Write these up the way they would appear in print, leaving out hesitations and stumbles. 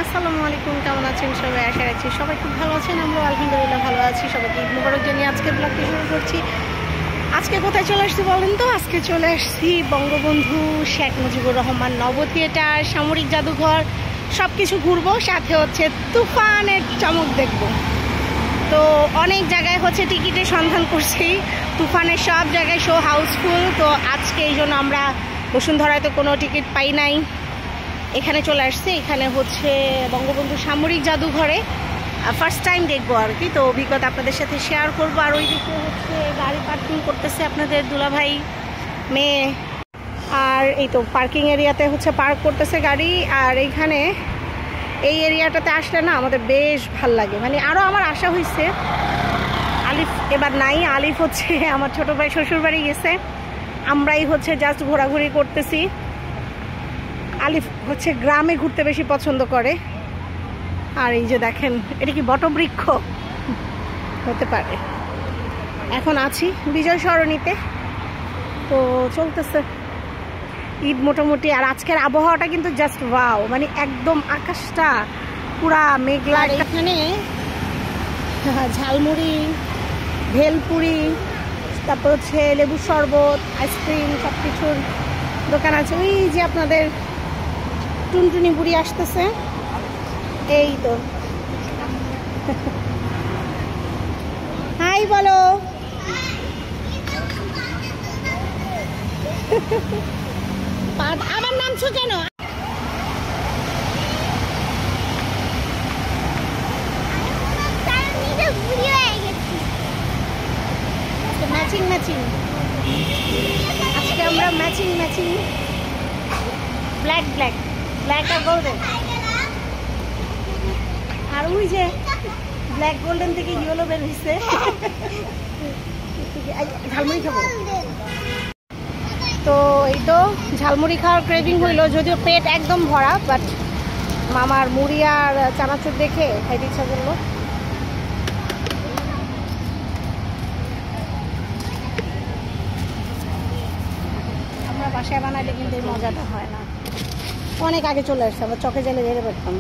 আসসালামু আলাইকুম, কেমন আছেন সবাই? আশা রাখছি সবাই খুব ভালো আছেন। আমরা আলহামদুলিল্লাহ ভালো আছি। সবাইকে ঈদ মোবারক জানিয়ে আজকের ব্লগটি শুরু করছি। আজকে কোথায় চলে আসছি বলেন তো? আজকে চলে আসছি বঙ্গবন্ধু শেখ মুজিবুর রহমান নব থিয়েটার, সামরিক জাদুঘর, সব কিছু ঘুরবো, সাথে হচ্ছে তুফানের চমক দেখব। তো অনেক জায়গায় হচ্ছে টিকিটের সন্ধান করছি, তুফানের সব জায়গায় শো হাউসফুল। তো আজকে এই জন্য আমরা বসুন্ধরায় তো কোনো টিকিট পাই নাই, এখানে চলে আসছি। এখানে হচ্ছে বঙ্গবন্ধু সামরিক জাদুঘরে ফার্স্ট টাইম দেখবো আর কি। তো অভিজ্ঞতা আপনাদের সাথে শেয়ার করবো। আর ওইদিকে হচ্ছে গাড়ি পার্কিং করতেছে আপনাদের দুলাভাই মেয়ে, আর এই তো পার্কিং এরিয়াতে হচ্ছে পার্ক করতেছে গাড়ি। আর এইখানে এই এরিয়াটাতে আসলে না আমাদের বেশ ভাল লাগে, মানে আরও আমার আশা হয়েছে। আলিফ এবার নাই, আলিফ হচ্ছে আমার ছোটো ভাই শ্বশুর বাড়ি গেছে, আমরাই হচ্ছে জাস্ট ঘোরাঘুরি করতেছি। আলিফ হচ্ছে গ্রামে ঘুরতে বেশি পছন্দ করে। আর এই যে দেখেন, এটা কি বটবৃক্ষ হতে পারে। এখন আছি বিজয় সরণিতে, তো চলতেছে ঈদ মোটামুটি। আর আজকের আবহাওয়াটা কিন্তু জাস্ট ওয়াও, মানে একদম আকাশটা পুরা মেঘলা। এখানে ঝালমুড়ি, ভেলপুরি, তারপর হচ্ছে লেবুর শরবত, আইসক্রিম, সব কিছুর দোকান আছে। ওই যে আপনাদের টুনটুনি বুড়ি আসতেছে, এই তো। হাই বলো। আমার নামছো কেন? ম্যাচিং ম্যাচিং, আজকে আমরা matching matching, black black, black আর গোল্ডেন। আর ওই যে ব্ল্যাক গোল্ডেন থেকে ইয়েলো বের হয়েছে। ঝালমুড়ি খাবো, তো এই তো ঝালমুড়ি খাওয়ার ক্রেভিং হইলো, যদিও পেট একদম ভরা, বাট মামার মুড়ি আর চানাচুর দেখে খাইতে ইচ্ছা করলো। আমরা বাসায় বানাইলে কিন্তু এই মজাটা হয় না। অনেক আগে চলে আসছে, আমরা চকে জেলে বেড়ে পেতাম।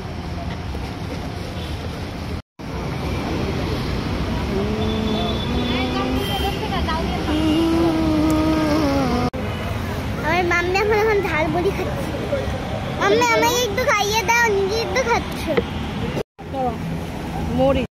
ঝালমুড়ি খাচ্ছি। আমাকে একটু খাইয়ে দাও, নিজে একটু খাচ্ছ।